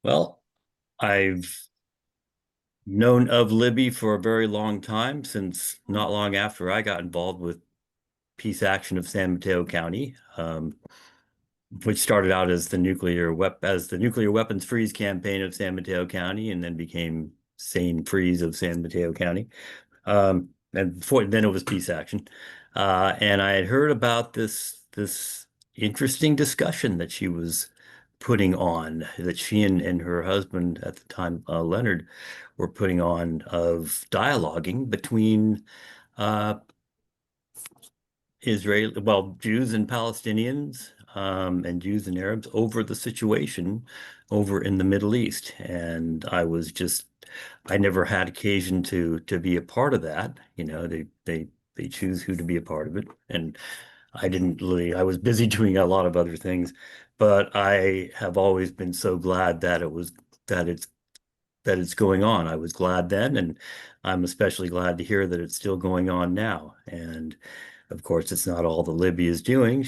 Well, I've known of Libby for a very long time, since not long after I got involved with peace action of San Mateo County, which started out as the nuclear weapons freeze campaign of San Mateo County, and then became Sane Freeze of San Mateo County. And before then, it was peace action. And I had heard about this interesting discussion that she was putting on, that she and her husband at the time, Leonard, were putting on, of dialoguing between uh, Jews and Palestinians, and Jews and Arabs over the situation over in the Middle East. And I never had occasion to be a part of that. They choose who to be a part of it. And I didn't really, I was busy doing a lot of other things, but I have always been so glad that it's that it's going on. I was glad then, and I'm especially glad to hear that it's still going on now. And of course, it's not all that Libby is doing.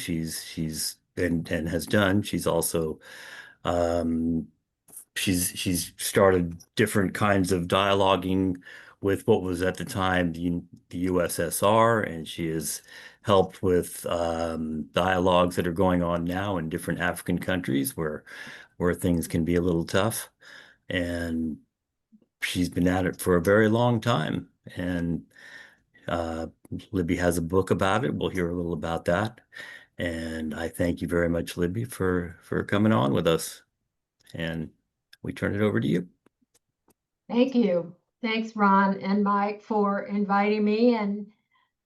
And has done. She's also um, she's started different kinds of dialoguing with what was at the time the USSR, and she has helped with dialogues that are going on now in different African countries where things can be a little tough. And she's been at it for a very long time. And uh, Libby has a book about it. We'll hear a little about that. And I thank you very much, Libby, for coming on with us. And we turn it over to you. Thank you. Thanks, Ron and Mike, for inviting me. And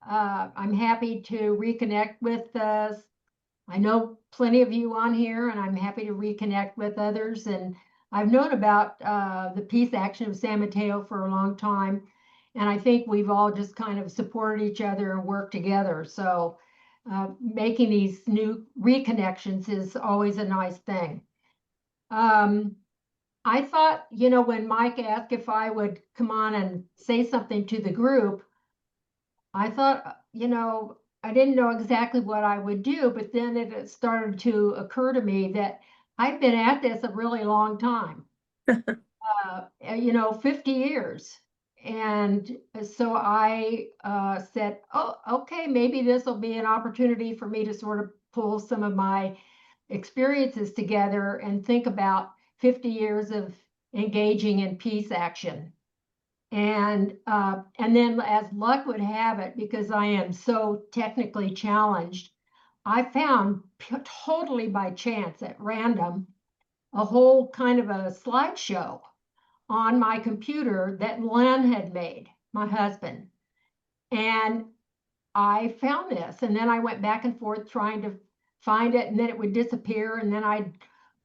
I'm happy to reconnect with I know plenty of you on here, and I'm happy to reconnect with others. And I've known about the peace action of San Mateo for a long time. And I think we've all just kind of supported each other and worked together. So making these new reconnections is always a nice thing. I thought, when Mike asked if I would come on and say something to the group, I thought, I didn't know exactly what I would do, but then it started to occur to me that I've been at this a really long time, 50 years. And so I said, oh, okay, maybe this will be an opportunity for me to sort of pull some of my experiences together and think about 50 years of engaging in peace action. And then, as luck would have it, because I am so technically challenged, I found totally by chance at random a whole kind of a slideshow on my computer that Len had made, my husband. And I found this, and then I went back and forth trying to find it, and then it would disappear, and then I'd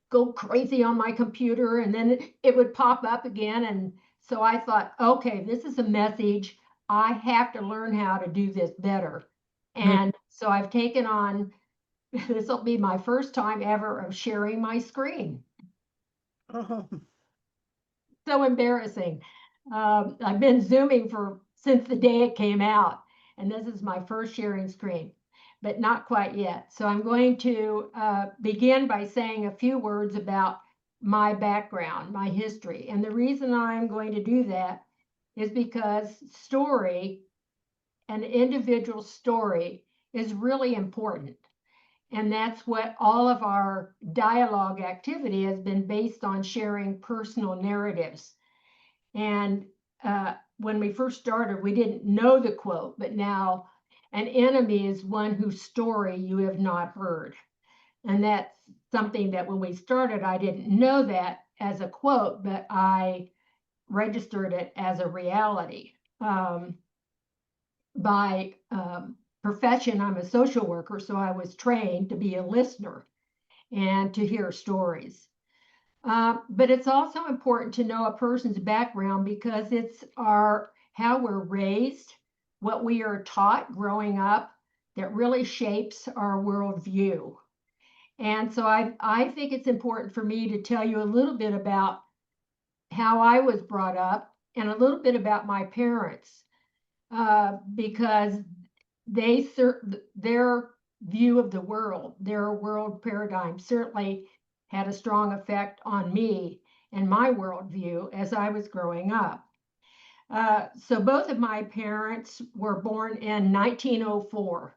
go crazy on my computer, and then it would pop up again. And so I thought, okay, this is a message. I have to learn how to do this better. And so I've taken on, this will be my first time ever of sharing my screen. Oh, So embarrassing. I've been Zooming since the day it came out, and this is my first sharing screen, but not quite yet. So I'm going to begin by saying a few words about my background, my history. And the reason I'm going to do that is because an individual story, is really important. And that's what all of our dialogue activity has been based on, sharing personal narratives. And when we first started, we didn't know the quote, but now an enemy is one whose story you have not heard. And that's something that when we started, I didn't know that as a quote, but I registered it as a reality. By profession, I'm a social worker, so I was trained to be a listener and to hear stories. But it's also important to know a person's background, because it's how we're raised, what we are taught growing up, that really shapes our worldview. And so I think it's important for me to tell you a little bit about how I was brought up and a little bit about my parents, because their view of the world, their world paradigm certainly had a strong effect on me. and my worldview as I was growing up. So both of my parents were born in 1904.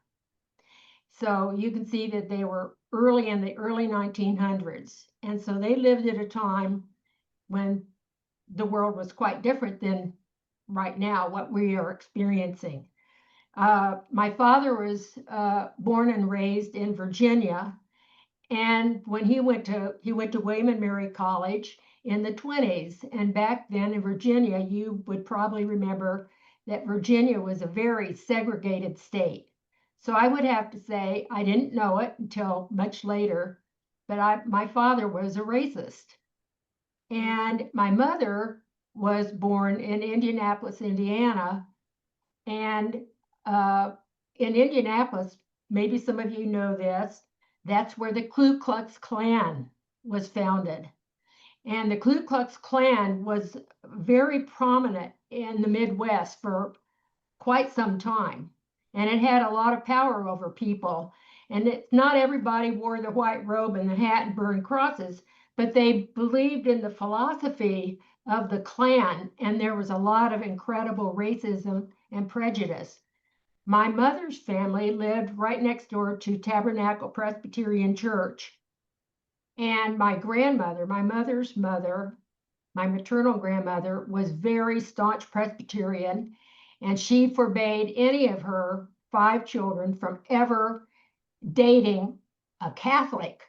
So you can see that they were early in the early 1900s. And so they lived at a time when the world was quite different than right now, what we are experiencing. My father was born and raised in Virginia, and when he went to William and Mary College in the 20s. And back then in Virginia, you would probably remember that Virginia was a very segregated state. So I would have to say I didn't know it until much later, but my father was a racist. And my mother was born in Indianapolis, Indiana. And in Indianapolis, maybe some of you know this, that's where the Ku Klux Klan was founded. And the Ku Klux Klan was very prominent in the Midwest for quite some time. And it had a lot of power over people. And not everybody wore the white robe and the hat and burned crosses, but they believed in the philosophy of the Klan. And there was a lot of incredible racism and prejudice. My mother's family lived right next door to Tabernacle Presbyterian Church. And my grandmother, my mother's mother, my maternal grandmother, was very staunch Presbyterian, and she forbade any of her 5 children from ever dating a Catholic.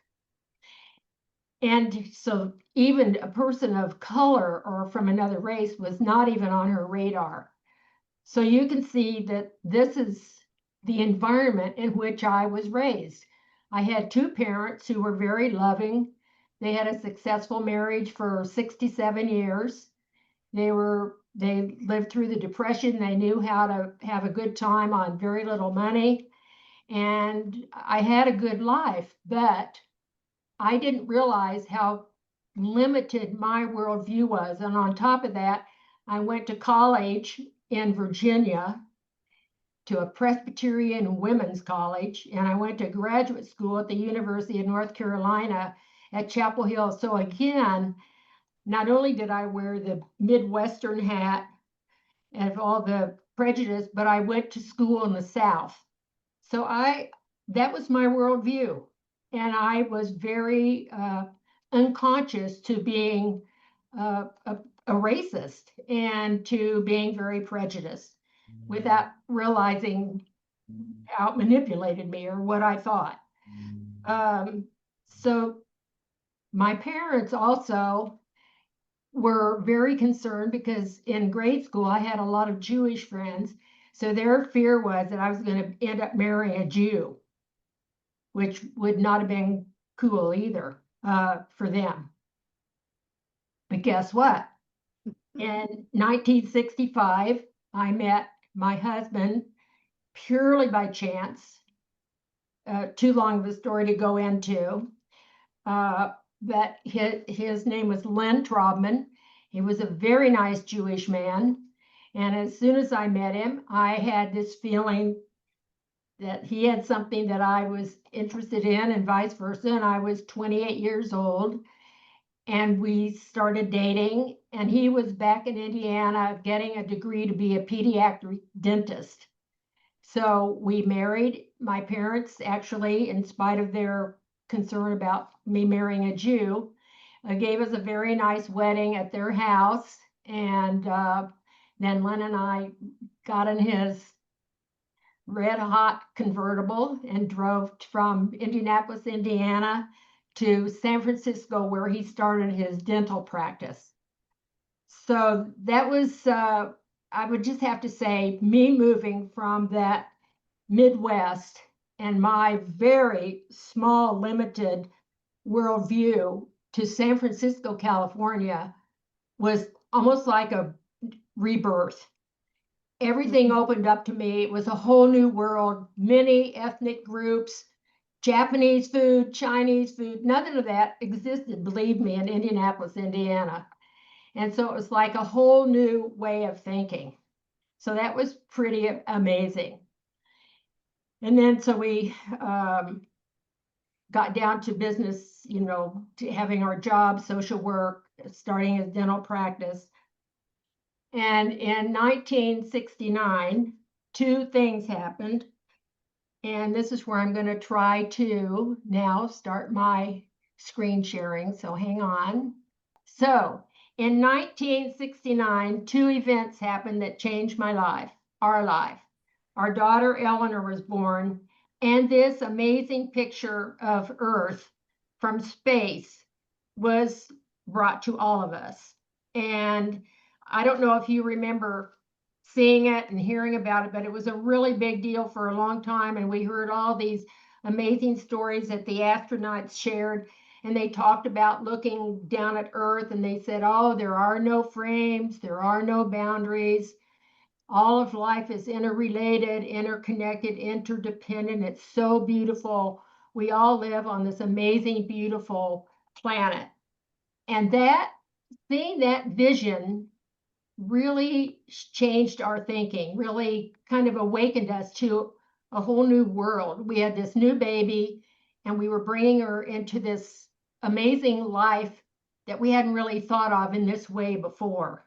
And so even a person of color or from another race was not even on her radar. So you can see that this is the environment in which I was raised. I had 2 parents who were very loving. They had a successful marriage for 67 years. They lived through the Depression. They knew how to have a good time on very little money. And I had a good life, but I didn't realize how limited my worldview was. And on top of that, I went to college in Virginia to a Presbyterian women's college, and I went to graduate school at the University of North Carolina at Chapel Hill. So again, not only did I wear the Midwestern hat and all the prejudice, but I went to school in the South. So that was my worldview. And I was very unconscious to being a racist and to being very prejudiced without realizing how it manipulated me or what I thought. So my parents also were very concerned because in grade school, I had a lot of Jewish friends. So their fear was that I was going to end up marrying a Jew, which would not have been cool either for them. But guess what? In 1965, I met my husband purely by chance. Too long of a story to go into. But his name was Len Traubman. He was a very nice Jewish man. And as soon as I met him, I had this feeling that he had something that I was interested in and vice versa. And I was 28 years old. And we started dating. And he was back in Indiana getting a degree to be a pediatric dentist. So we married. My parents actually, in spite of their concern about me marrying a Jew, gave us a very nice wedding at their house. And then Len and I got in his red hot convertible and drove from Indianapolis, Indiana to San Francisco, where he started his dental practice. So that was, I would just have to say, me moving from that Midwest and my very small, limited worldview to San Francisco, California, was almost like a rebirth. Everything opened up to me. It was a whole new world, many ethnic groups, Japanese food, Chinese food, none of that existed, believe me, in Indianapolis, Indiana. And so it was like a whole new way of thinking. So that was pretty amazing. And then so we got down to business, to having our job, social work, starting his dental practice. And in 1969, two things happened. And this is where I'm going to try to now start my screen sharing. So hang on. So in 1969, two events happened that changed my life, our life. Our daughter Eleanor was born, and this amazing picture of Earth from space was brought to all of us. And I don't know if you remember seeing it and hearing about it, but it was a really big deal for a long time. And we heard all these amazing stories that the astronauts shared. And they talked about looking down at Earth and they said, oh, there are no frames, there are no boundaries. All of life is interrelated, interconnected, interdependent. It's so beautiful. We all live on this amazing, beautiful planet. And that, seeing that vision really changed our thinking, really kind of awakened us to a whole new world. We had this new baby and we were bringing her into this amazing life that we hadn't really thought of in this way before.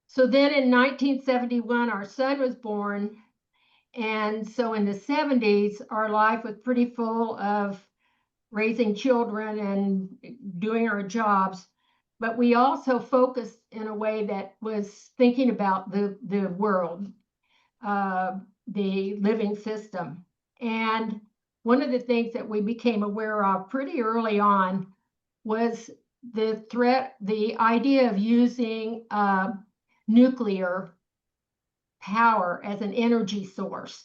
So then in 1971, our son was born. And so in the 70s, our life was pretty full of raising children and doing our jobs. But we also focused in a way that was thinking about the world, the living system. And one of the things that we became aware of pretty early on was the threat, the idea of using nuclear power as an energy source.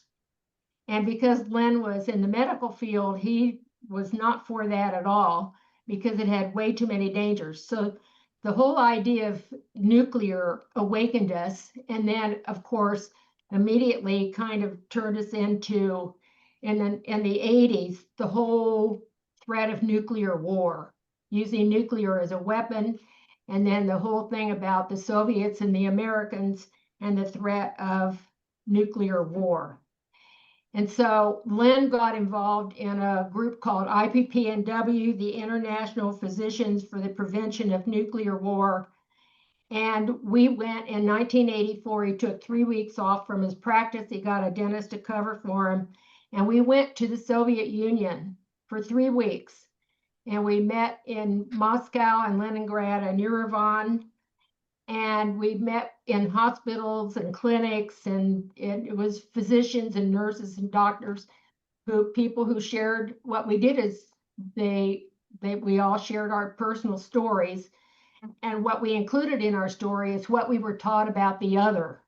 And because Len was in the medical field, he was not for that at all because it had way too many dangers. So the whole idea of nuclear awakened us. And then, of course, immediately kind of turned us into, in the 80s, the whole threat of nuclear war, using nuclear as a weapon. And then the whole thing about the Soviets and the Americans and the threat of nuclear war. And so Len got involved in a group called IPPNW, the International Physicians for the Prevention of Nuclear War. And we went in 1984. He took 3 weeks off from his practice. He got a dentist to cover for him. And we went to the Soviet Union for 3 weeks. And we met in Moscow and Leningrad and Yerevan. And we met in hospitals and clinics, and it was physicians and nurses and doctors, people who shared. What we did is we all shared our personal stories, and what we included in our story is what we were taught about the other.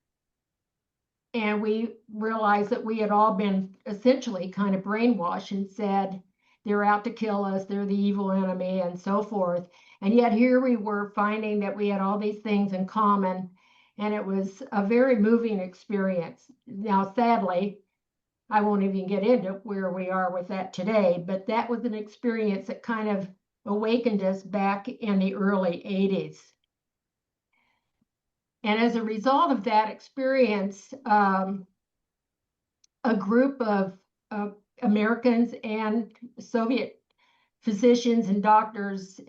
And we realized that we had all been essentially kind of brainwashed and said, they're out to kill us, they're the evil enemy, and so forth. And yet here we were finding that we had all these things in common, and it was a very moving experience. Now, sadly, I won't even get into where we are with that today, but that was an experience that kind of awakened us back in the early 80s. And as a result of that experience, a group of Americans and Soviet physicians and doctors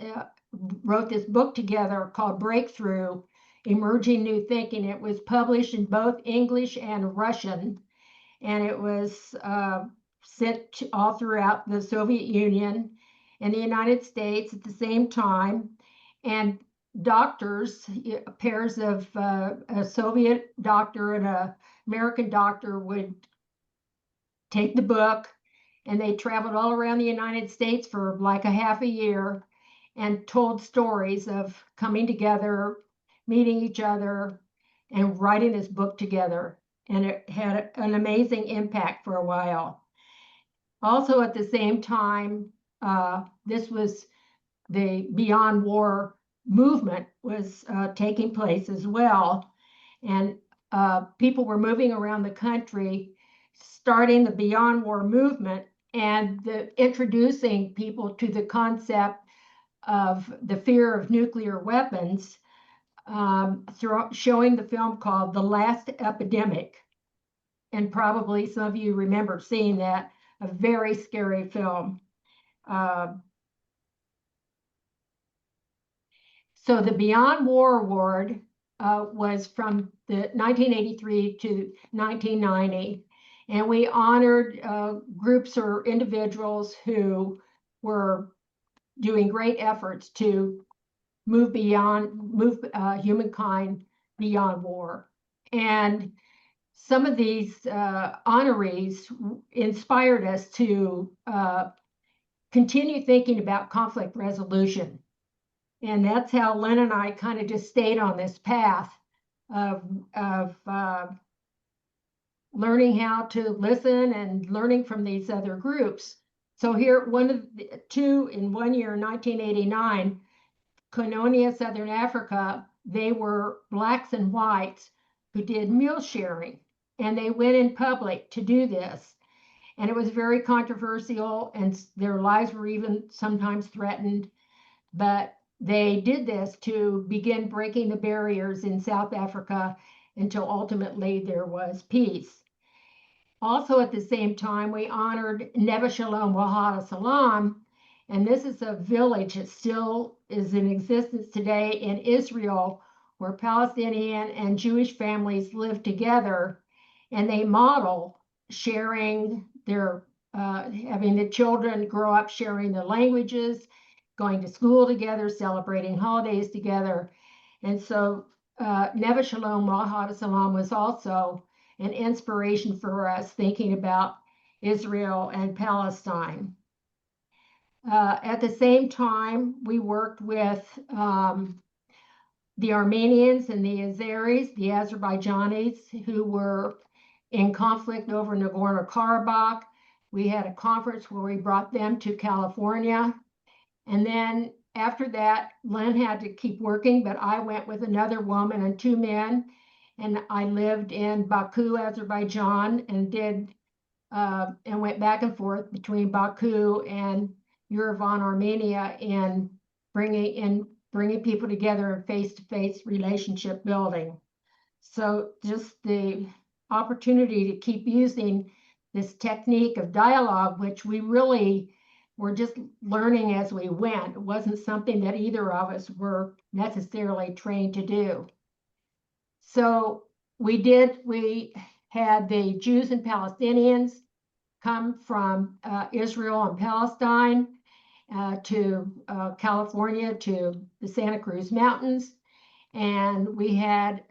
wrote this book together called Breakthrough, Emerging New Thinking. It was published in both English and Russian, and it was sent all throughout the Soviet Union and the United States at the same time. And doctors, pairs of a Soviet doctor and an American doctor would take the book, and they traveled all around the United States for like a half a year and told stories of coming together, meeting each other, and writing this book together. And it had an amazing impact for a while. Also at the same time, this was the Beyond War movement was taking place as well. And people were moving around the country, starting the Beyond War movement and introducing people to the concept of the fear of nuclear weapons, showing the film called The Last Epidemic. And probably some of you remember seeing that, a very scary film. So the Beyond War Award was from the 1983 to 1990, and we honored groups or individuals who were doing great efforts to move humankind beyond war. And some of these honorees inspired us to continue thinking about conflict resolution. And that's how Lynn and I kind of just stayed on this path of learning how to listen and learning from these other groups. So here, one of the two in 1 year, 1989, Koinonia, Southern Africa, they were blacks and whites who did meal sharing, and they went in public to do this. And it was very controversial, and their lives were even sometimes threatened. But they did this to begin breaking the barriers in South Africa until ultimately there was peace. Also, at the same time, we honored Neve Shalom Wahad Salam, and this is a village that still is in existence today in Israel, where Palestinian and Jewish families live together, and they model sharing their, having the children grow up sharing the languages, going to school together, celebrating holidays together. And so Neve Shalom Wahad Salam was also an inspiration for us thinking about Israel and Palestine. At the same time, we worked with the Armenians and the Azeris, the Azerbaijanis, who were in conflict over Nagorno-Karabakh. We had a conference where we brought them to California. And then after that, Lynn had to keep working, but I went with another woman and two men, and I lived in Baku, Azerbaijan, and did and went back and forth between Baku and Yerevan, Armenia, in bringing people together in face-to-face relationship building. So just the opportunity to keep using this technique of dialogue, which we really were just learning as we went. It wasn't something that either of us were necessarily trained to do. So we had the Jews and Palestinians come from Israel and Palestine to California, to the Santa Cruz Mountains. And we had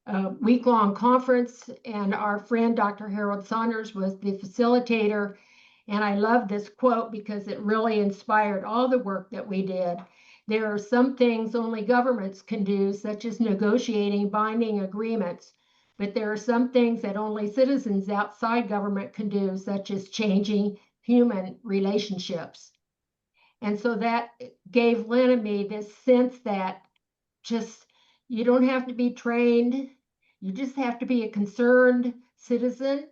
a week-long conference, and our friend Dr. Harold Saunders was the facilitator. And I love this quote because it really inspired all the work that we did. There are some things only governments can do, such as negotiating binding agreements, but there are some things that only citizens outside government can do, such as changing human relationships. And so that gave Lynn and me this sense that just, you don't have to be trained, you just have to be a concerned citizen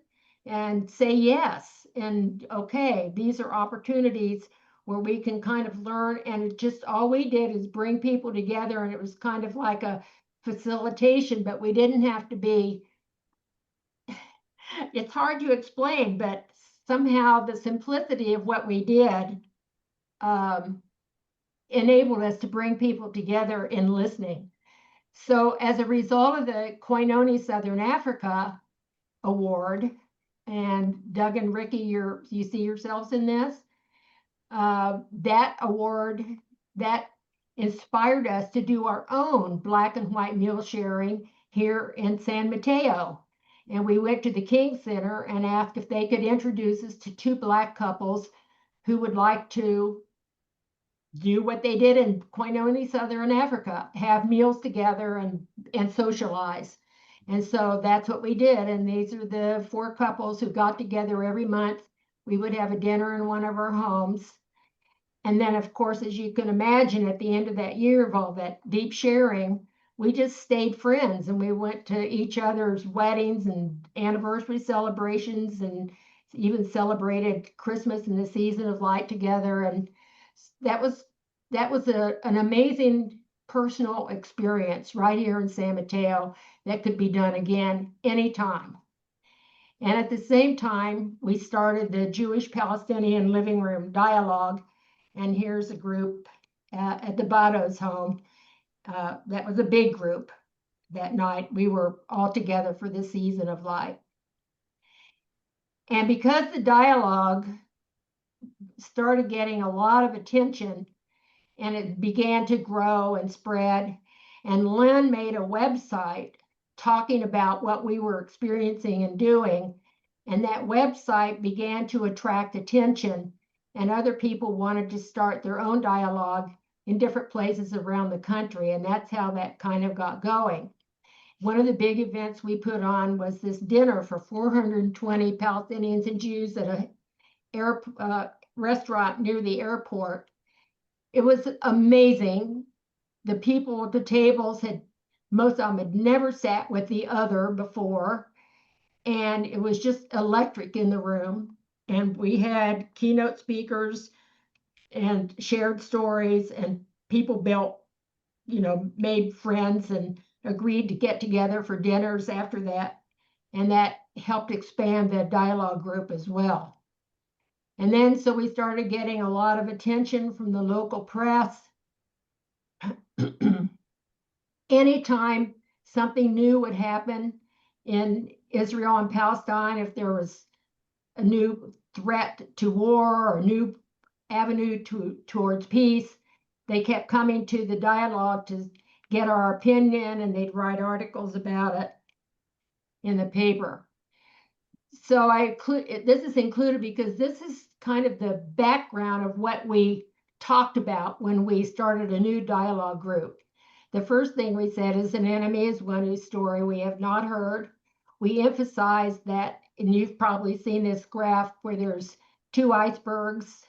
and say yes. And okay, these are opportunities where we can kind of learn. And it just, all we did is bring people together, and it was kind of like a facilitation, but we didn't have to be, it's hard to explain, but somehow the simplicity of what we did enabled us to bring people together in listening. So as a result of the Koinonia Southern Africa Award, and Doug and Ricky, you see yourselves in this, that award, that inspired us to do our own black and white meal sharing here in San Mateo. And we went to the King Center and asked if they could introduce us to two black couples who would like to do what they did in Koinonia, Southern Africa, have meals together and socialize. And so that's what we did. And these are the four couples who got together every month. We would have a dinner in one of our homes. And then, of course, as you can imagine, at the end of that year of all that deep sharing, we just stayed friends, and we went to each other's weddings and anniversary celebrations, and even celebrated Christmas and the season of light together. And that was an amazing personal experience right here in San Mateo that could be done again anytime. And at the same time, we started the Jewish Palestinian Living Room Dialogue. And here's a group at the Bado's home. That was a big group that night. We were all together for this season of life. And because the dialogue started getting a lot of attention and it began to grow and spread, and Lynn made a website talking about what we were experiencing and doing, and that website began to attract attention, and other people wanted to start their own dialogue in different places around the country, and that's how that kind of got going. One of the big events we put on was this dinner for 420 Palestinians and Jews at a restaurant near the airport. It was amazing. The people at the tables most of them had never sat with the other before, and it was just electric in the room. And we had keynote speakers and shared stories, and people made friends and agreed to get together for dinners after that. And that helped expand the dialogue group as well. And then so we started getting a lot of attention from the local press. Anytime something new would happen in Israel and Palestine, if there was a new threat to war or a new avenue towards peace, they kept coming to the dialogue to get our opinion, and they'd write articles about it in the paper. So this is included because this is kind of the background of what we talked about when we started a new dialogue group. The first thing we said is an enemy is one whose story we have not heard. We emphasized that, and you've probably seen this graph where there's two icebergs,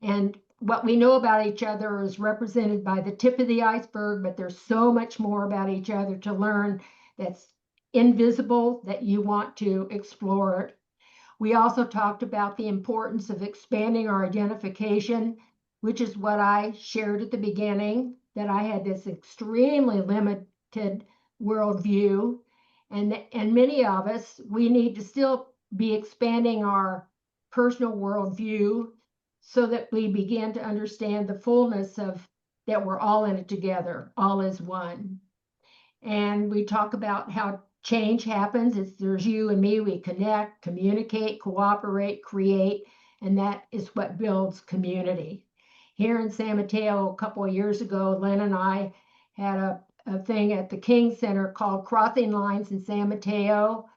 and what we know about each other is represented by the tip of the iceberg, but there's so much more about each other to learn that's invisible that you want to explore it. We also talked about the importance of expanding our identification, which is what I shared at the beginning, that I had this extremely limited worldview. And many of us, we need to still be expanding our personal worldview so that we begin to understand the fullness of that we're all in it together, all is one. And we talk about how change happens. There's you and me, we connect, communicate, cooperate, create, and that is what builds community. Here in San Mateo, a couple of years ago, Lynn and I had a thing at the King Center called Crossing Lines in San Mateo,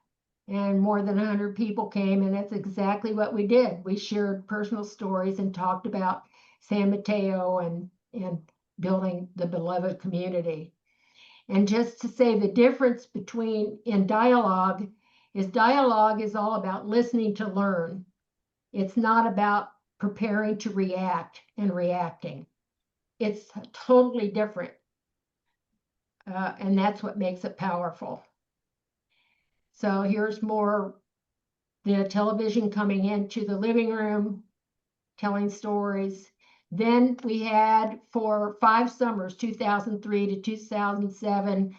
and more than 100 people came, and that's exactly what we did. We shared personal stories and talked about San Mateo and building the beloved community. And just to say the difference in dialogue is all about listening to learn. It's not about preparing to react and reacting. It's totally different. And that's what makes it powerful. So here's more the television coming into the living room, telling stories. Then we had, for 5 summers, 2003 to 2007,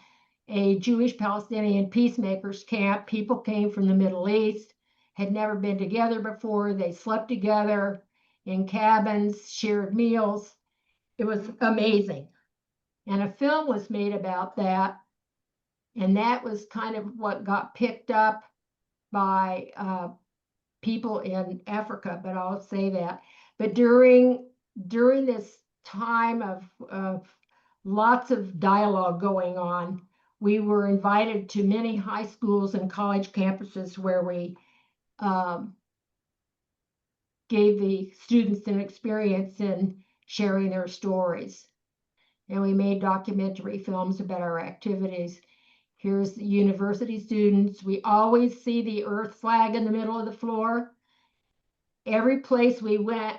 a Jewish Palestinian peacemakers camp. People came from the Middle East, had never been together before. They slept together in cabins, shared meals. It was amazing. And a film was made about that. And that was kind of what got picked up by people in Africa, but I'll say that. But during this time of lots of dialogue going on, we were invited to many high schools and college campuses where we gave the students an experience in sharing their stories. And we made documentary films about our activities. Here's the university students. We always see the Earth flag in the middle of the floor. Every place we went,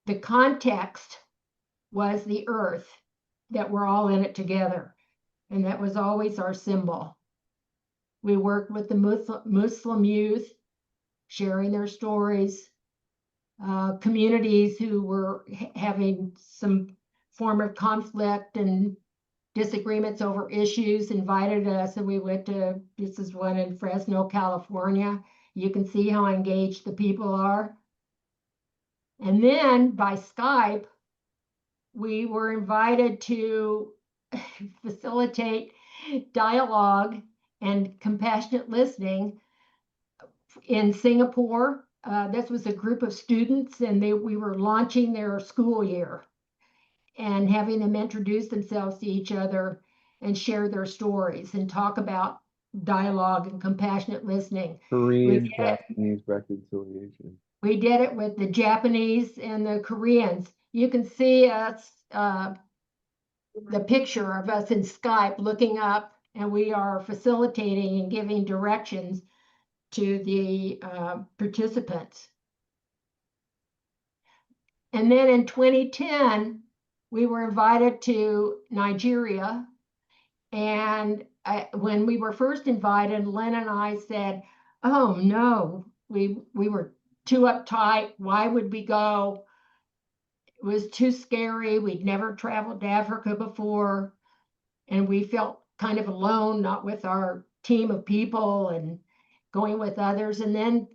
the context was the Earth, that we're all in it together. And that was always our symbol. We worked with the Muslim youth, sharing their stories. Communities who were having some form of conflict and disagreements over issues invited us, and we went to, this is one in Fresno, California. You can see how engaged the people are. And then by Skype, we were invited to facilitate dialogue and compassionate listening in Singapore. This was a group of students, and we were launching their school year and having them introduce themselves to each other and share their stories and talk about dialogue and compassionate listening. Korean Japanese reconciliation. We did it with the Japanese and the Koreans. You can see us, the picture of us in Skype looking up, and we are facilitating and giving directions to the participants. And then in 2010, we were invited to Nigeria. And when we were first invited, Len and I said, oh no, we were too uptight. Why would we go? It was too scary. We'd never traveled to Africa before. And we felt kind of alone, not with our team of people and going with others. And then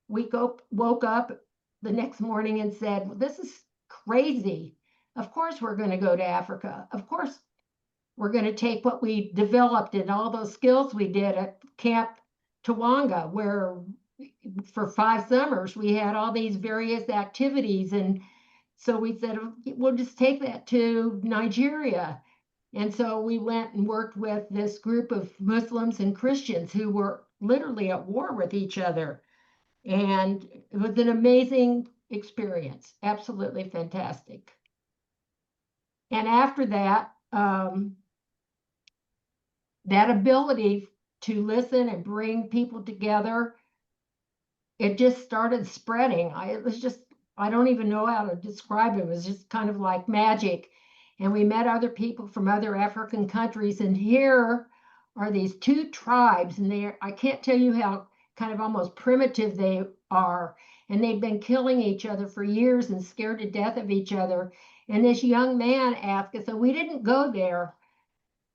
we woke up the next morning and said, well, this is crazy. Of course, we're going to go to Africa. Of course, we're going to take what we developed and all those skills we did at Camp Tawanga, where for 5 summers, we had all these various activities. And so we said, we'll just take that to Nigeria. And so we went and worked with this group of Muslims and Christians who were literally at war with each other. And it was an amazing experience, absolutely fantastic. And after that, that ability to listen and bring people together, it just started spreading. It was just, I don't even know how to describe it. It was just kind of like magic. And we met other people from other African countries. And here are these 2 tribes, and I can't tell you how kind of almost primitive they are. And they've been killing each other for years and scared to death of each other. And this young man asked us, and we didn't go there,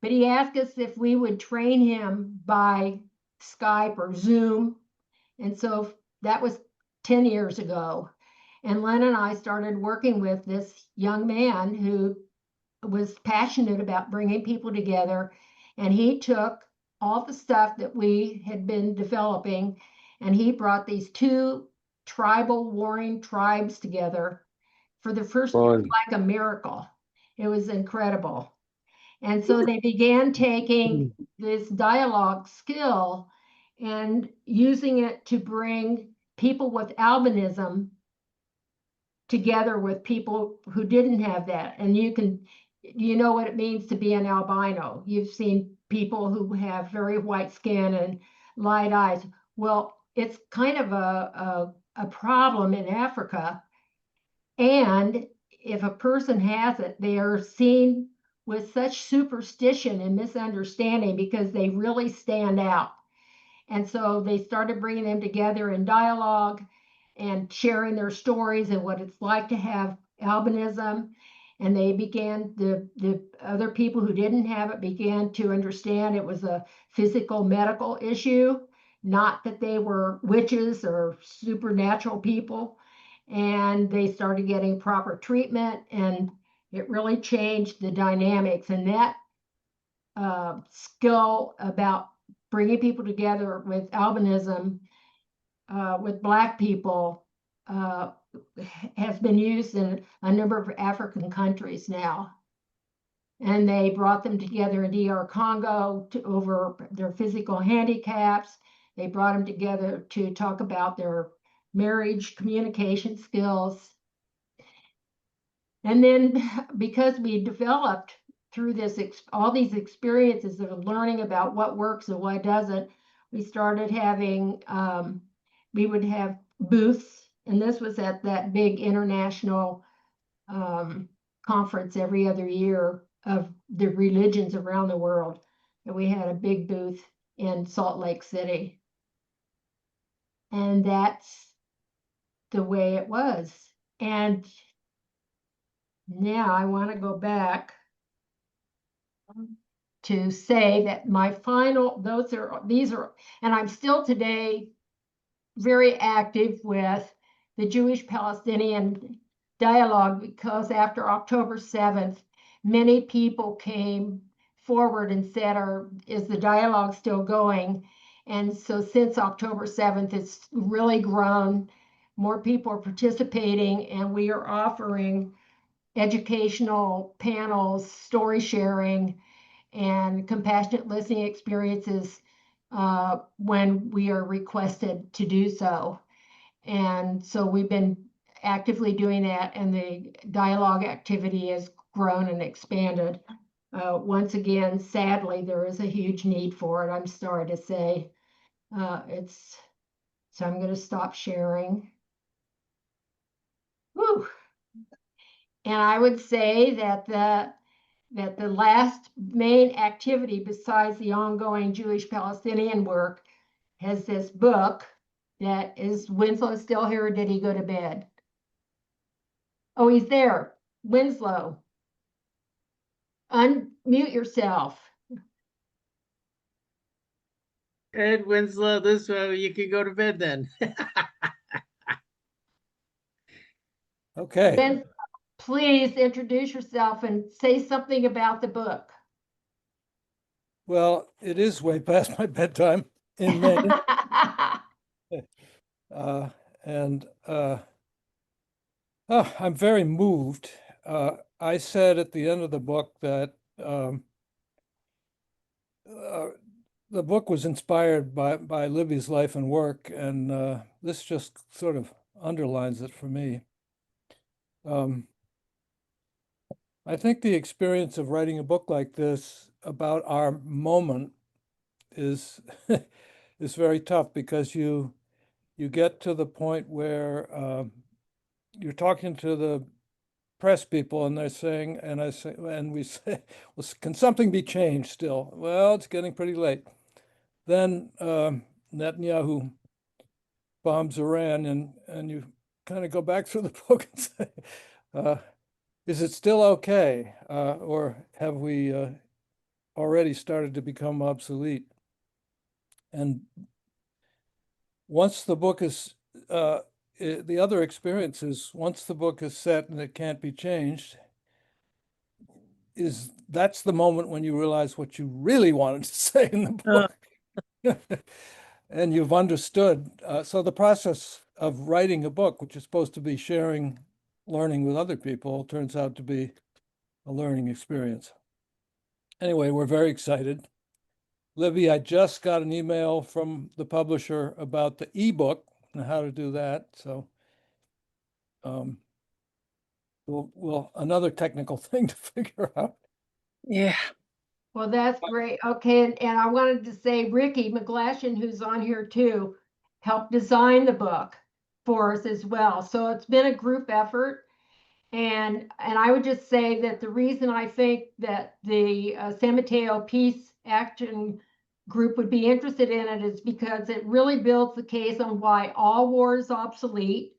but he asked us if we would train him by Skype or Zoom. And so that was 10 years ago. And Len and I started working with this young man who was passionate about bringing people together. And he took all the stuff that we had been developing, and he brought these 2 tribal warring tribes together for the first time, like a miracle. It was incredible. And so they began taking this dialogue skill and using it to bring people with albinism together with people who didn't have that. And you know what it means to be an albino. You've seen people who have very white skin and light eyes. Well, it's kind of a problem in Africa. And if a person has it, they are seen with such superstition and misunderstanding because they really stand out. And so they started bringing them together in dialogue and sharing their stories and what it's like to have albinism. And they began, the other people who didn't have it began to understand it was a physical medical issue, not that they were witches or supernatural people. And they started getting proper treatment, and it really changed the dynamics. And that skill about bringing people together with albinism, with Black people, has been used in a number of African countries now. And they brought them together in DR Congo over their physical handicaps. They brought them together to talk about their marriage communication skills. And then because we developed through this, all these experiences of learning about what works and what doesn't, we started having, we would have booths, and this was at that big international conference every other year of the religions around the world. And we had a big booth in Salt Lake City. And that's the way it was. And now I want to go back to say that my final, these are, and I'm still today very active with the Jewish Palestinian dialogue because after October 7th, many people came forward and said, is the dialogue still going? And so since October 7th, it's really grown. More people are participating, and we are offering educational panels, story sharing, and compassionate listening experiences when we are requested to do so. And so we've been actively doing that, and the dialogue activity has grown and expanded. Once again, sadly, there is a huge need for it. I'm sorry to say. So I'm going to stop sharing. Whew. And I would say that the last main activity besides the ongoing Jewish-Palestinian work has this book that is Winslow still here, or did he go to bed? Oh, he's there. Winslow, unmute yourself. Ed Winslow, this way you can go to bed then. Okay, Winslow, please introduce yourself and say something about the book. well, it is way past my bedtime in May. And I'm very moved. I said at the end of the book that the book was inspired by Libby's life and work, and this just sort of underlines it for me. I think the experience of writing a book like this about our moment is is very tough, because you get to the point where you're talking to the press people, and they're saying, and I say, and we say, well, can something be changed still? Well, it's getting pretty late. Then Netanyahu bombs Iran, and you kind of go back through the book and say, is it still okay? Or have we already started to become obsolete? And once the book is, the other experience is, once the book is set and it can't be changed, that's the moment when you realize what you really wanted to say in the book. And you've understood. So the process of writing a book, which is supposed to be sharing learning with other people, turns out to be a learning experience. Anyway, we're very excited. Libby, I just got an email from the publisher about the ebook and how to do that. So we'll another technical thing to figure out. Yeah. Well, that's great. Okay, and I wanted to say Ricky McGlashan, who's on here too, helped design the book for us as well. So it's been a group effort. And I would just say that the reason I think that the San Mateo Peace Action Group would be interested in it is because it really builds the case on why all war is obsolete.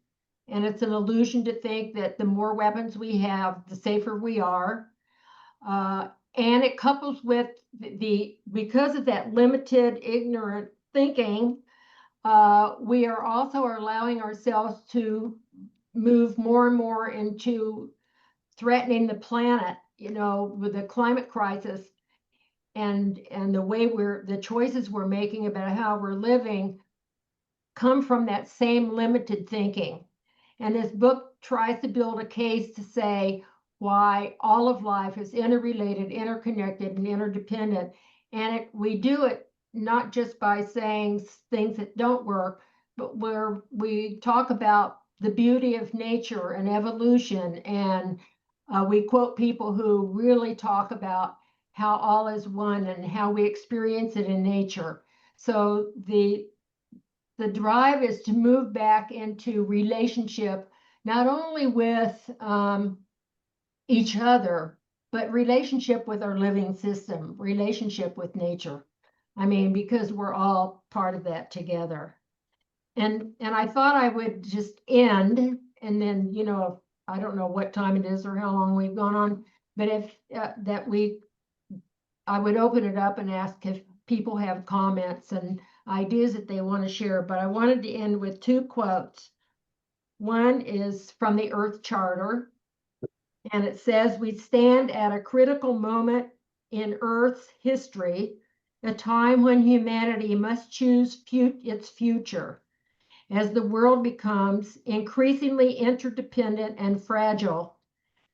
And it's an illusion to think that the more weapons we have, the safer we are. And it couples with because of that limited, ignorant thinking, we are also allowing ourselves to move more and more into threatening the planet, with the climate crisis and the way the choices we're making about how we're living come from that same limited thinking. And this book tries to build a case to say why all of life is interrelated, interconnected, and interdependent. And we do it not just by saying things that don't work, but where we talk about the beauty of nature and evolution. And we quote people who really talk about how all is one and how we experience it in nature. So the drive is to move back into relationship, not only with each other, but relationship with our living system, relationship with nature. I mean, because we're all part of that together. And I thought I would just end, and then, I don't know what time it is or how long we've gone on, but if I would open it up and ask if people have comments and ideas that they want to share. But I wanted to end with two quotes. One is from the Earth Charter, and it says, we stand at a critical moment in Earth's history, a time when humanity must choose its future. As the world becomes increasingly interdependent and fragile,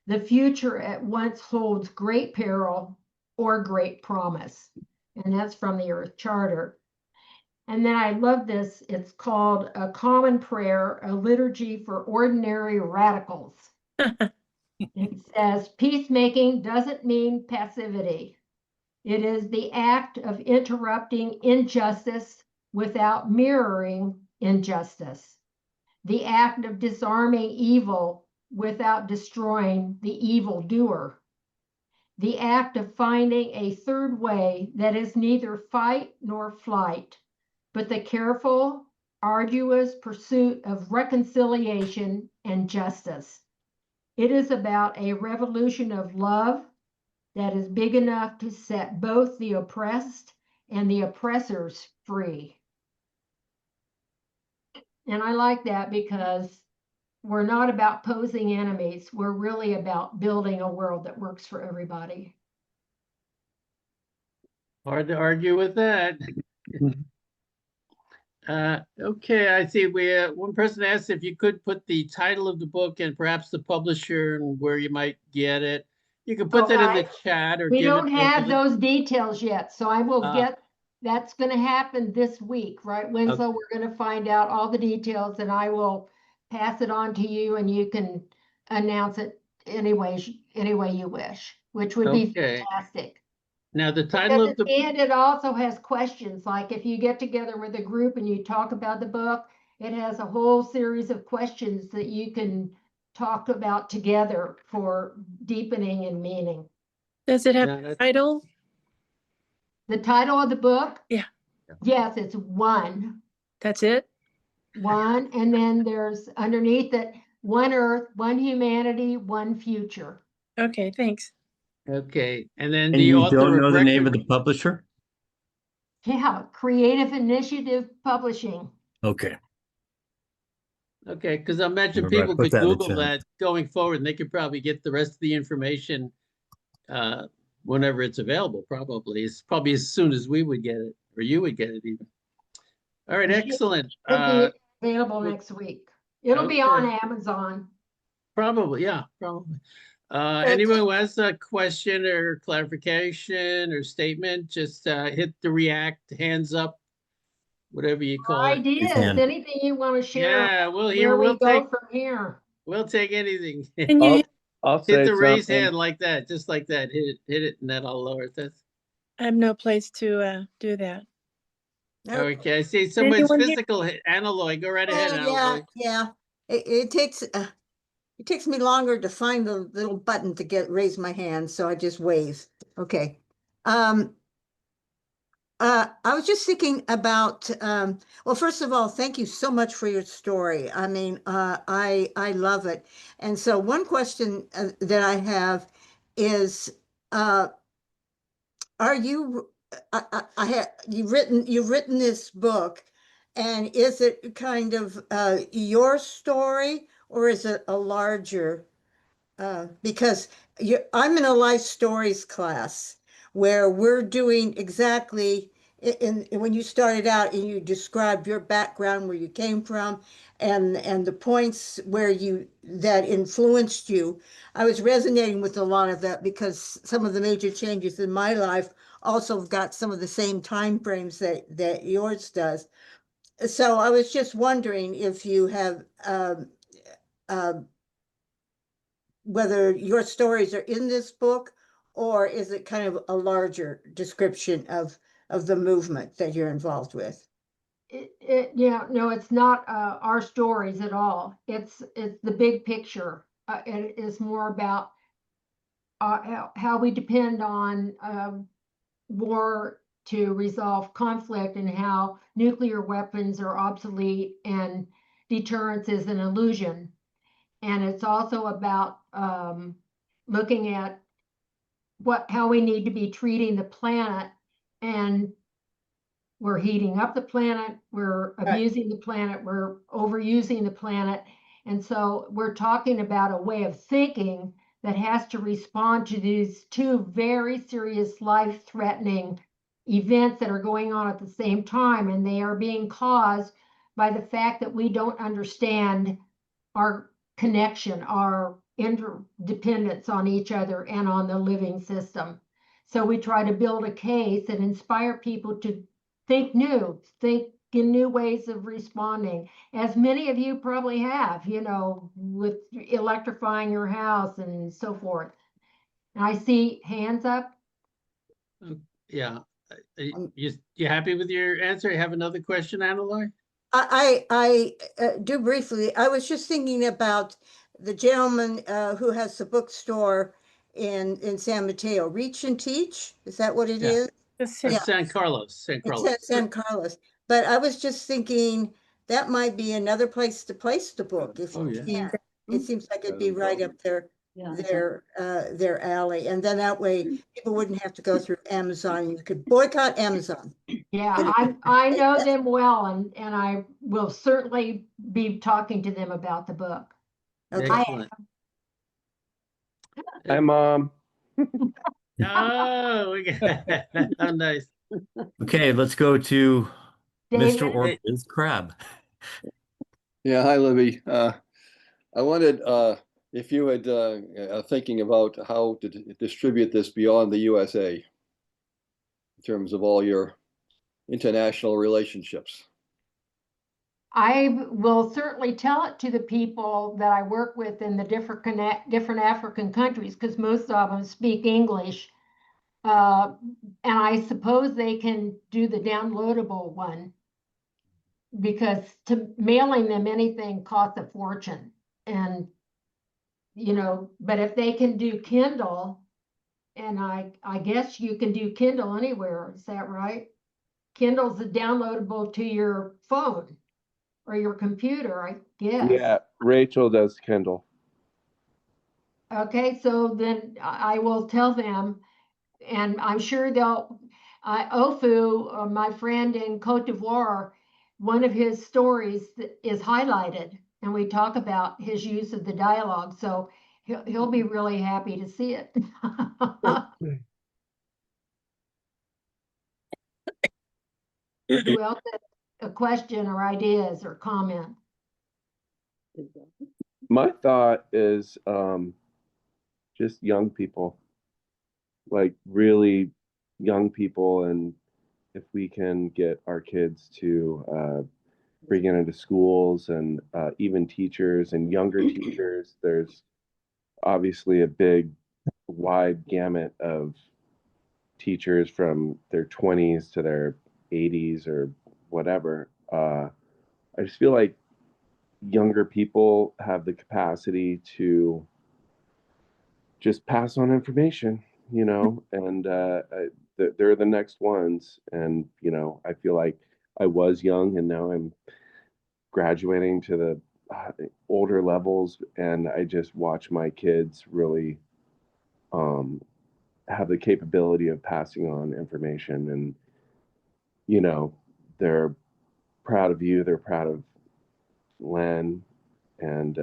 the future at once holds great peril or great promise. And that's from the Earth Charter. And then I love this. It's called A Common Prayer, a Liturgy for Ordinary Radicals. It says, peacemaking doesn't mean passivity. It is the act of interrupting injustice without mirroring injustice. The act of disarming evil without destroying the evildoer. The act of finding a third way that is neither fight nor flight, but the careful, arduous pursuit of reconciliation and justice. It is about a revolution of love that is big enough to set both the oppressed and the oppressors free. And I like that because we're not about posing enemies. We're really about building a world that works for everybody. Hard to argue with that. Okay, I see one person asked if you could put the title of the book and perhaps the publisher and where you might get it. You can put that in the chat or We give don't it. have those details yet, so I will get, that's going to happen this week, right, Winslow? We're going to find out all the details and I will pass it on to you and you can announce it any way you wish, which would be fantastic. Now the title of the And it also has questions, like if you get together with a group and you talk about the book, it has a whole series of questions that you can talk about together for deepening and meaning. Does it have a title? The title of the book? Yeah. Yes, it's One. That's it? One, and then there's underneath it, One Earth, One Humanity, One Future. Okay, thanks. Okay, and then And the you author don't know of the name of record. the publisher? Yeah, Creative Initiative Publishing. Okay. Okay, because I imagine Remember, I people put could that in the Google chat. that going forward, and they could probably get the rest of the information whenever it's available. Probably it's probably as soon as we would get it, or you would get it even. All right, excellent. It'll be available next week. It'll be on Okay. Amazon. Probably, yeah, probably. Anyone who has a question or clarification or statement, just hit the react, hands up, whatever you call it. Ideas, can. anything you want to share? Yeah, Where we go from here. we'll take anything. Can you, I'll Hit say the raise something. hand like that, just like that. Hit it, and then I'll lower it. That's I have no place to do that. okay. I see someone's Anyone here? physical. Analoy, go right ahead, Yeah, Analoy. yeah. It takes me longer to find the little button to raise my hand, so I just wave. Okay. I was just thinking about, well, first of all, thank you so much for your story. I mean, I love it. And so one question that I have is, are you, you've written this book, and is it kind of your story, or is it a larger, because I'm in a life stories class where we're doing exactly when you started out and you described your background, where you came from, and the points where that influenced you. I was resonating with a lot of that because some of the major changes in my life also got some of the same time frames that yours does. So I was just wondering if you have whether your stories are in this book, or is it kind of a larger description of the movement that you're involved with? Yeah, no, it's not our stories at all. It's the big picture. It is more about how we depend on war to resolve conflict, and how nuclear weapons are obsolete and deterrence is an illusion. And it's also about looking at how we need to be treating the planet, and we're heating up the planet, we're abusing the planet, we're overusing the planet, And so we're talking about a way of thinking that has to respond to these two very serious life-threatening events that are going on at the same time, and they are being caused by the fact that we don't understand our connection, our interdependence on each other and on the living system. So we try to build a case and inspire people to think new, think in new ways of responding, as many of you probably have, you know, with electrifying your house and so forth. And I see hands up. Yeah. You happy with your answer? You have another question, Annaloi? I do briefly. I was just thinking about the gentleman who has the bookstore in San Mateo. Reach and Teach, is that what it Yeah. is? That's That's Yeah. San Carlos, San It Carlos. says San Carlos, but I was just thinking that might be another place to place the book if Oh, you yeah. can. It seems like it'd be right up their alley, and then that way people wouldn't have to go through Amazon. You could boycott Amazon. Yeah, I know them well, and I will certainly be talking to them about the book. Okay. Excellent. Hi, Mom. Oh, how nice. Okay, let's go to Mr. David? or Ms. Crab. Yeah, hi, Libby. I wanted, if you had thinking about how to distribute this beyond the USA in terms of all your international relationships. I will certainly tell it to the people that I work with in the different African countries, because most of them speak English. And I suppose they can do the downloadable one, because mailing them anything costs a fortune. And, you know, but if they can do Kindle, and I guess you can do Kindle anywhere, is that right? Kindle's downloadable to your phone or your computer, I guess. Yeah, Rachel does Kindle. Okay, so then I will tell them, and I'm sure they'll, Ofu, my friend in Cote d'Ivoire, one of his stories is highlighted, and we talk about his use of the dialogue, so he'll be really happy to see it. Who else has a question or ideas or comment? My thought is just young people, like really young people, and if we can get our kids to bring it into schools and even teachers and younger teachers, there's obviously a big, wide gamut of teachers from their 20s to their 80s or whatever. I just feel like younger people have the capacity to just pass on information, you know, and they're the next ones. And, you know, I feel like I was young and now I'm graduating to the older levels, and I just watch my kids really have the capability of passing on information. And, you know, they're proud of you, they're proud of Len, and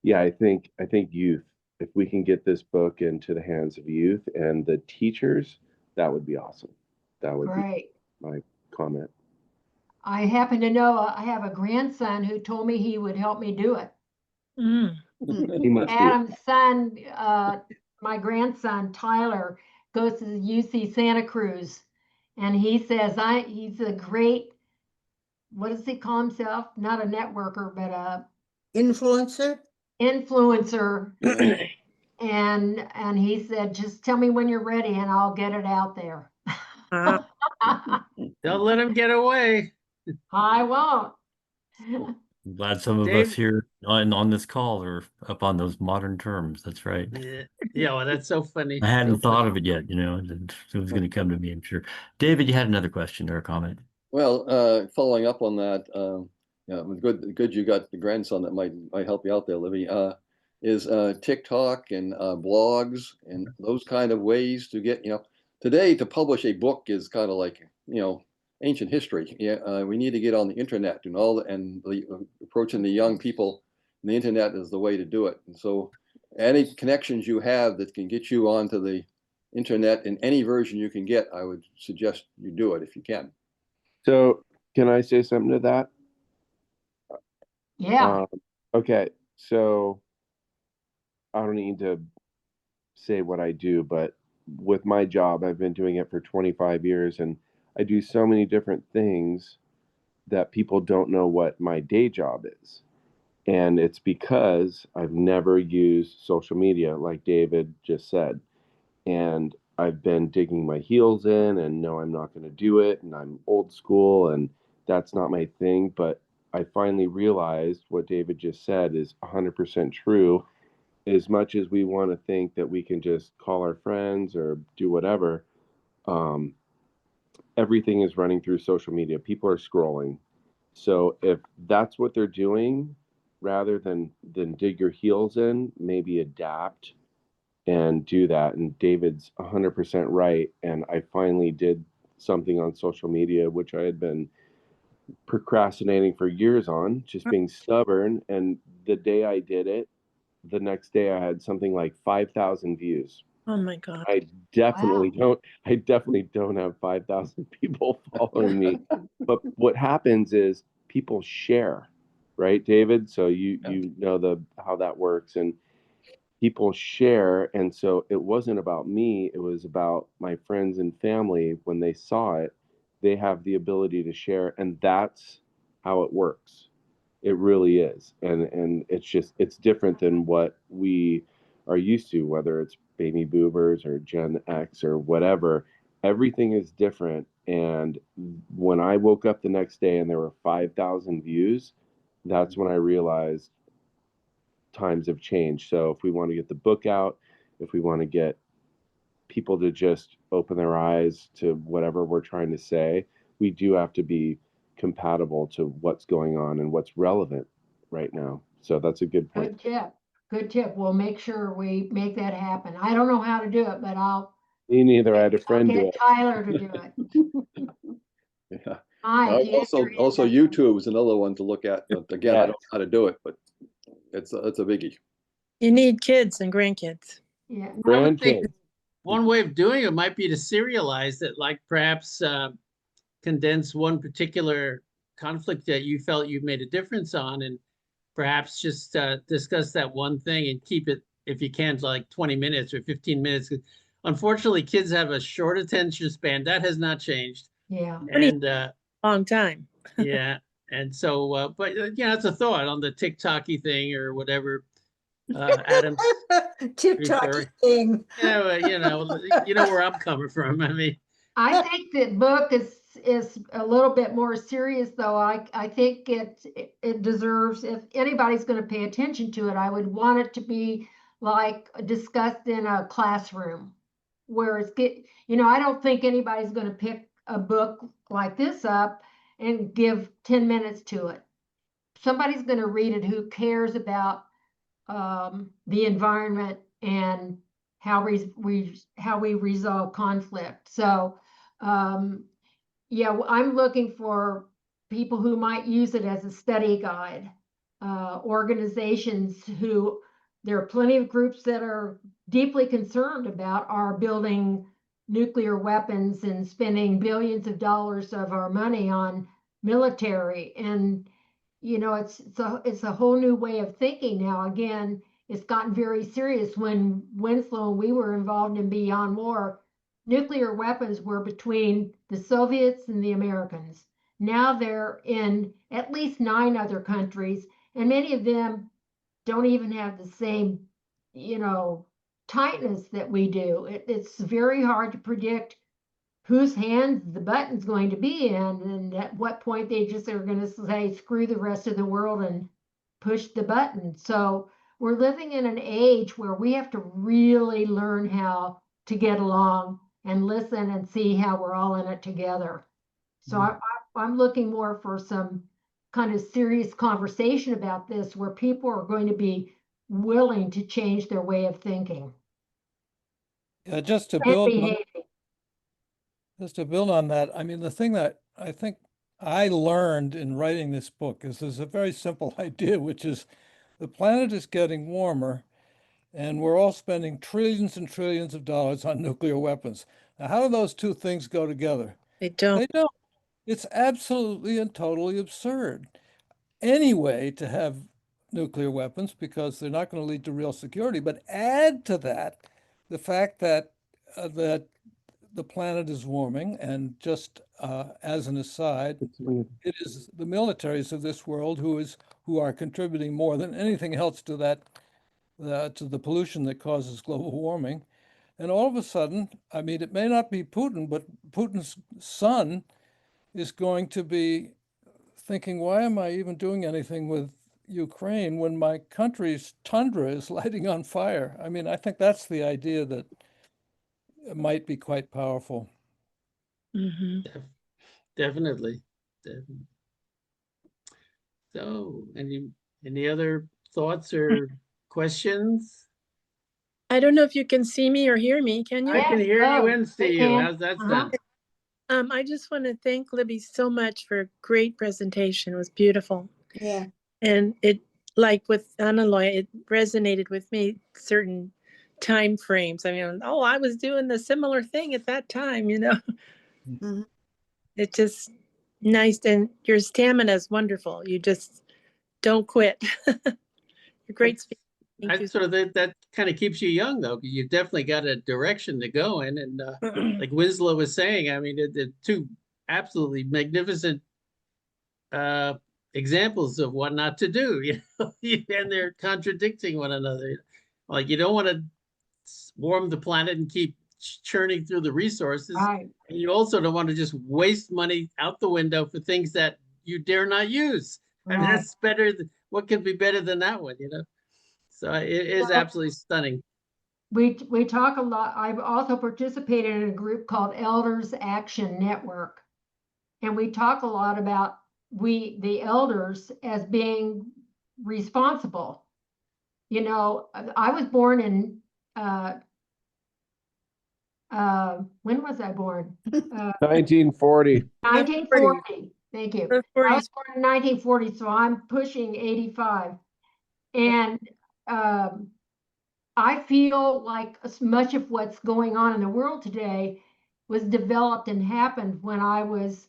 yeah, I think youth. If we can get this book into the hands of youth and the teachers, that would be awesome. That would be Great. my comment. I happen to know I have a grandson who told me he would help me do it. Mm. He must be. Adam's son, my grandson Tyler, goes to UC Santa Cruz, and he says he's a great, what does he call himself? Not a networker, but a Influencer? influencer. And he said, just tell me when you're ready and I'll get it out there. Wow. Don't let him get away. I won't. I'm glad some of Dave- us here on this call are up on those modern terms. That's right. Yeah, well, that's so funny. I hadn't So thought funny. of it yet, you know, and it was going to come to me, I'm sure. David, you had another question or a comment? Well, following up on that, yeah, it was good you got the grandson that might help you out there, Libby. Is TikTok and blogs and those kind of ways to get, you know, today to publish a book is kind of like, you know, ancient history. Yeah, we need to get on the internet and approaching the young people. And the internet is the way to do it. And so, any connections you have that can get you onto the internet in any version you can get, I would suggest you do it if you can. So can I say something to that? Yeah. Okay, so I don't need to say what I do, but with my job, I've been doing it for 25 years, and I do so many different things that people don't know what my day job is. And it's because I've never used social media, like David just said. And I've been digging my heels in and no, I'm not going to do it. And I'm old school and that's not my thing. But I finally realized what David just said is 100% true. As much as we want to think that we can just call our friends or do whatever, um, everything is running through social media. People are scrolling. So if that's what they're doing, rather than dig your heels in, maybe adapt and do that. And David's 100% right. And I finally did something on social media, which I had been procrastinating for years on, just being stubborn. And the day I did it, the next day I had something like 5,000 views. Oh my God. I definitely don't have 5,000 people following me. But what happens is people share, right, David? So you know how that works, and people share. And so it wasn't about me, it was about my friends and family. When they saw it, they have the ability to share, and that's how it works. It really is. And it's different than what we are used to, whether it's baby boomers or Gen X or whatever. Everything is different. And when I woke up the next day and there were 5,000 views, that's when I realized times have changed. So if we want to get the book out, if we want to get people to just open their eyes to whatever we're trying to say, we do have to be compatible to what's going on and what's relevant right now. So that's a good point. Good tip. Good tip. We'll make sure we make that happen. I don't know how to do it, but Me neither. I had a friend do get it. Tyler to do it. Yeah. Mike, you have your Also hand up. YouTube is another one to look at. But again, I don't know how to do it, but it's a biggie. You need kids and grandkids. Yeah. I would think Grandkids. one way of doing it might be to serialize it, like perhaps condense one particular conflict that you felt you made a difference on, and perhaps just discuss that one thing and keep it, if you can, to like 20 minutes or 15 minutes. Unfortunately, kids have a short attention span. That has not changed. Yeah. And Long time. yeah. And so, but yeah, it's a thought on the TikTok-y thing or whatever. Adam, TikTok thing. yeah, well, you know where I'm coming from. I mean, I think the book is a little bit more serious, though. I think it deserves, if anybody's going to pay attention to it, I would want it to be like discussed in a classroom where I don't think anybody's going to pick a book like this up and give 10 minutes to it. Somebody's going to read it who cares about the environment and how we resolve conflict. So, yeah, I'm looking for people who might use it as a study guide. Organizations who there are plenty of groups that are deeply concerned about our building nuclear weapons and spending billions of dollars of our money on military. And it's a whole new way of thinking now. Again, it's gotten very serious. When Winslow and we were involved in Beyond War, nuclear weapons were between the Soviets and the Americans. Now they're in at least 9 other countries, and many of them don't even have the same, tightness that we do. It's very hard to predict whose hands the button's going to be in, and at what point they just are going to say, screw the rest of the world and push the button. So we're living in an age where we have to really learn how to get along and listen and see how we're all in it together. So I'm looking more for some kind of serious conversation about this where people are going to be willing to change their way of thinking. Yeah, just to And build behaving. on that, I mean, the thing that I think I learned in writing this book is there's a very simple idea, which is the planet is getting warmer and we're all spending trillions and trillions of dollars on nuclear weapons. Now, how do those two things go together? They don't. They don't. It's absolutely and totally absurd. Anyway, to have nuclear weapons because they're not going to lead to real security. But add to that the fact that that the planet is warming, and just as an aside, it is the militaries of this world who are contributing more than anything else to that to the pollution that causes global warming. And all of a sudden, I mean, it may not be Putin, but Putin's son is going to be thinking, why am I even doing anything with Ukraine when my country's tundra is lighting on fire? I mean, I think that's the idea that might be quite powerful. Mhm. Definitely. Definitely. So, any other thoughts or questions? I don't know if you can see me or hear me. Can you? I can Yes, hear you oh, and we see you. can. How's that Uh-huh. sound? I just want to thank Libby so much for a great presentation. It was beautiful. Yeah. And it, like with Annaloy, it resonated with me certain time frames. I mean, oh, I was doing the similar thing at that time, you know. Mhm. It's just nice, and your stamina is wonderful. You just don't quit. You're great speaker. Thank I you. sort of think that kind of keeps you young, though. You definitely got a direction to go in, and like Winslow was saying, I mean, the two absolutely magnificent uh, examples of what not to do. You know, and they're contradicting one another. Like you don't want to warm the planet and keep churning through the resources, Right. and you also don't want to just waste money out the window for things that you dare not use. I mean, Right. that's better. What could be better than that one? You know. So it is absolutely stunning. We talk a lot. I've also participated in a group called Elders Action Network. And we talk a lot about the elders, as being responsible. You know, I was born in when was I born? 1940. 1940. Thank you. The I was 40s. born in 1940, so I'm pushing 85. And I feel like as much of what's going on in the world today was developed and happened when I was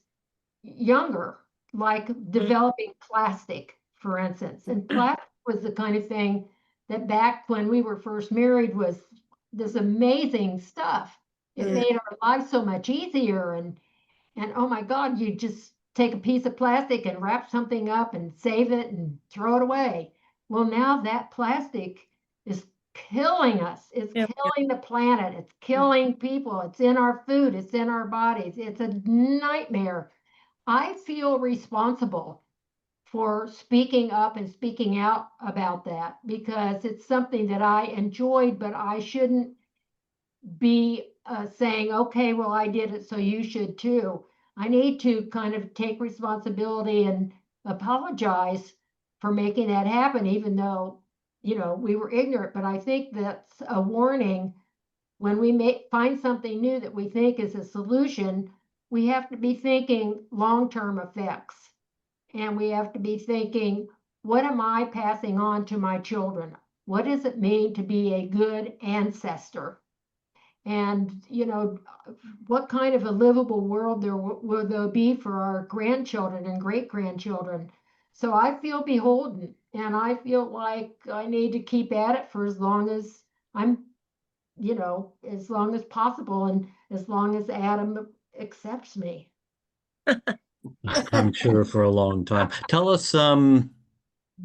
younger, like developing plastic, for instance. And plastic was the kind of thing that back when we were first married was this amazing stuff. It Mm. made our lives so much easier. And oh my God, you just take a piece of plastic and wrap something up and save it and throw it away. Well, now that plastic is killing us. It's Yeah. killing the planet. It's killing people. It's in our food. It's in our bodies. It's a nightmare. I feel responsible for speaking up and speaking out about that because it's something that I enjoyed, but I shouldn't be saying, okay, well, I did it, so you should too. I need to kind of take responsibility and apologize for making that happen, even though, you know, we were ignorant. But I think that's a warning. When we find something new that we think is a solution, we have to be thinking long-term effects. And we have to be thinking, what am I passing on to my children? What does it mean to be a good ancestor? And, you know, what kind of a livable world will there be for our grandchildren and great-grandchildren? So I feel beholden, and I feel like I need to keep at it for as long as I'm, you know, as long as possible, and as long as Adam accepts me. I'm sure for a long time. Tell us,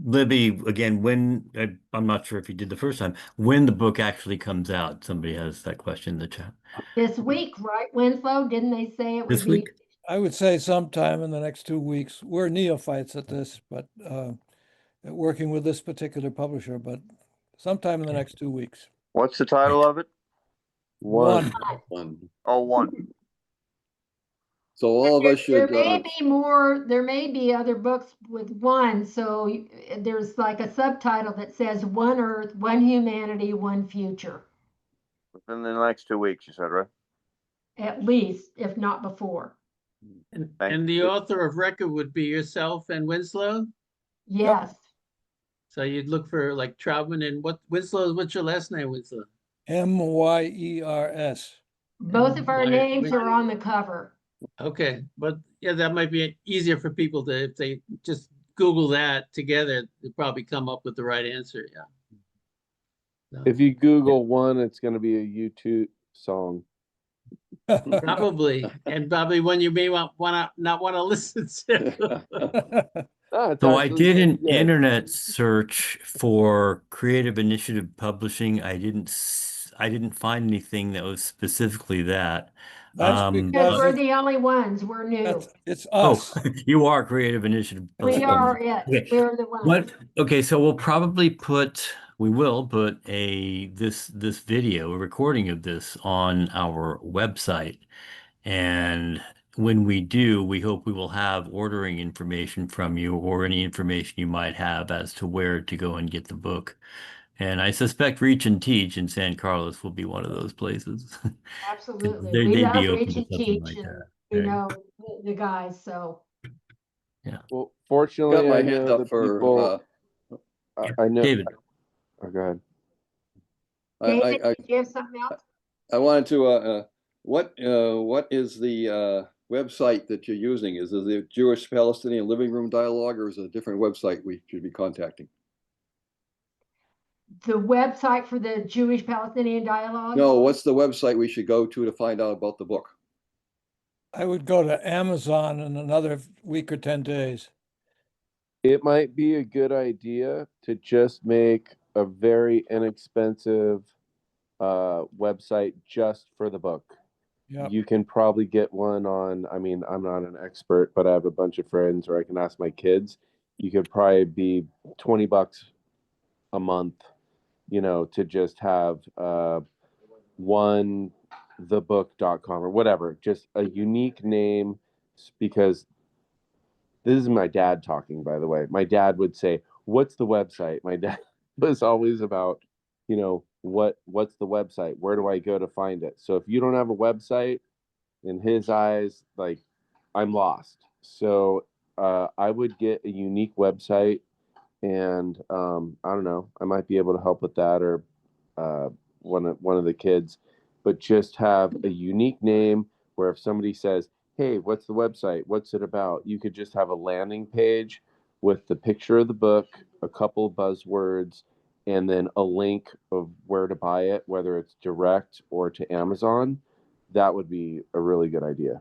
Libby, again, I'm not sure if you did the first time, when the book actually comes out. Somebody has that question in the chat. This week, right, Winslow? Didn't they say it would This be? week? I would say sometime in the next 2 weeks. We're neophytes at this, but working with this particular publisher, but sometime in the next 2 weeks. What's the title of it? One. Oh, one. So all of us There should, may be more, there may be other books with one, so there's like a subtitle that says One Earth, One Humanity, One Future, Within the next 2 weeks, you said, right? at least, if not before. And the author of record would be yourself and Winslow? Yes, So you'd look for like Traubman and Winslow, what's your last name, Winslow? Myers. both of our Why- names are on the cover. Okay, but yeah, that might be easier for people to, if they just Google that together, they'll probably come up with the right answer, yeah. So, If you Google one, it's going to be a YouTube song. probably, and probably one you may not want to listen to. Ah, it's So I actually did really an good. internet search for Creative Initiative Publishing. I didn't find anything that was specifically that. That's Because because we're the only ones, we're new. it's Oh, us. you are Creative Initiative We Publishing. are it, Okay. we're the ones. What? Okay, so we will put this video, a recording of this on our website. And when we do, we hope we will have ordering information from you or any information you might have as to where to go and get the book. And I suspect Reach and Teach in San Carlos will be one of those places. Absolutely. They'd We love be open Reach to and something Teach like and that. we Right. know the guys, so. Well, Got fortunately, my I hand know up the for, people. I know. David. Oh, go ahead. David, I did you have something else? wanted to, what is the website that you're using? Is it the Jewish Palestinian Living Room Dialogue, or is it a different website we should be contacting? The website for the Jewish Palestinian dialogue? No, what's the website we should go to find out about the book? I would go to Amazon in another week or 10 days. It might be a good idea to just make a very inexpensive website just for the book. Yep. You can probably get one on, I mean, I'm not an expert, but I have a bunch of friends, or I can ask my kids. You could probably be $20 a month, to just have one thebook.com or whatever, just a unique name, because this is my dad talking, by the way. My dad would say, "What's the website?" My dad was always about, what's the website? Where do I go to find it? So if you don't have a website, in his eyes, like, I'm lost. So I would get a unique website, and I don't know, I might be able to help with that, or one of the kids, but just have a unique name where if somebody says, "Hey, what's the website? What's it about?" You could just have a landing page with the picture of the book, a couple of buzzwords, and then a link of where to buy it, whether it's direct or to Amazon. That would be a really good idea.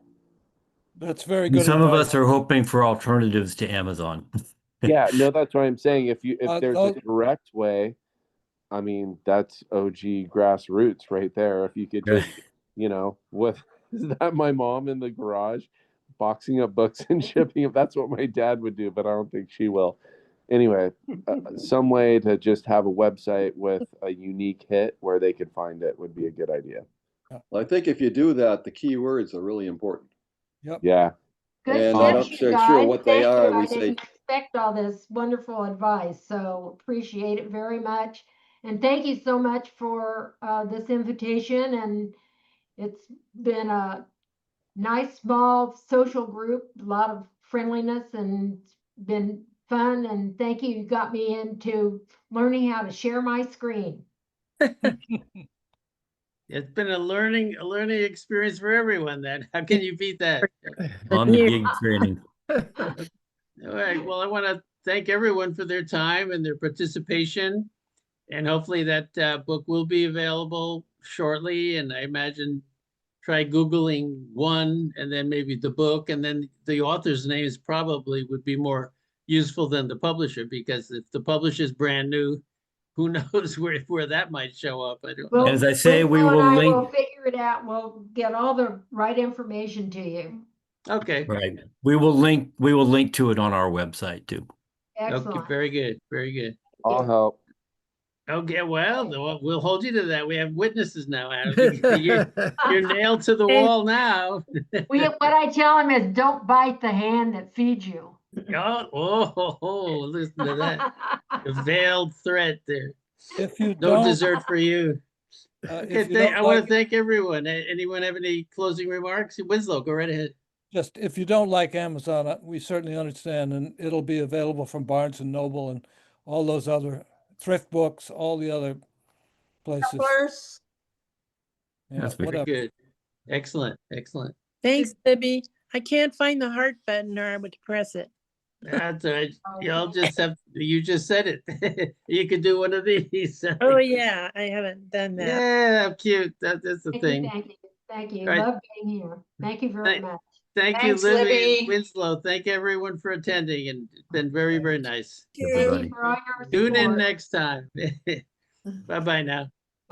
That's very good Some of advice. us are hoping for alternatives to Amazon. Yeah, no, that's what I'm saying. If there's a those- direct way, I mean, that's OG grassroots right there. If you could just, with is that my mom in the garage boxing up books and shipping them? That's what my dad would do, but I don't think she will. Anyway, some way to just have a website with a unique hit where they could find it would be a good idea. Well, I think if you do that, the key words are really important. Yeah. Good And I'm not tips, you sure guys. what they Thank are. you. We I say, didn't expect all this wonderful advice, so appreciate it very much. And thank you so much for this invitation. And it's been a nice, small social group, a lot of friendliness, and it's been fun. And thank you. You got me into learning how to share my screen. It's been a learning experience for everyone then. How can you beat that? On the gig training. All right, well, I want to thank everyone for their time and their participation. And hopefully that book will be available shortly. And I imagine try Googling one and then maybe the book, and then the author's names probably would be more useful than the publisher, because if the publisher's brand new, who knows where that might show up. I don't know. As I say, we Winslow and will I link. will figure it out. We'll get all the right information to you. Okay. Right. We will link to it on our website too. Okay, Excellent. very good. Very good. I'll help. Okay, well, we'll hold you to that. We have witnesses now, Adam. You're nailed to the wall now. What I tell him is don't bite the hand that feeds you. Listen to that. A veiled threat there. If you No don't, dessert for you. if Okay, you don't I want like to thank everyone. Anyone have any closing remarks? Winslow, go right ahead. Just if you don't like Amazon, we certainly understand, and it'll be available from Barnes and Noble and all those other thrift books, all the other places. First, Yeah, That's very Very whatever. good. Excellent, excellent. Thanks, Libby. I can't find the heart button or I would press it. That's all right. Oh, Y'all just have, you just said it. You could do one of these. Oh, yeah, I haven't done that. Yeah, cute. That's the Thank thing. you, thank you, thank you. Right. Love being here. Thank you very Thank- much. Thank you, Thanks, Libby and Libby. Winslow. Thank everyone for attending and it's been very, very nice. Thank Everybody. you for all your Tune in support. next time. Bye-bye now.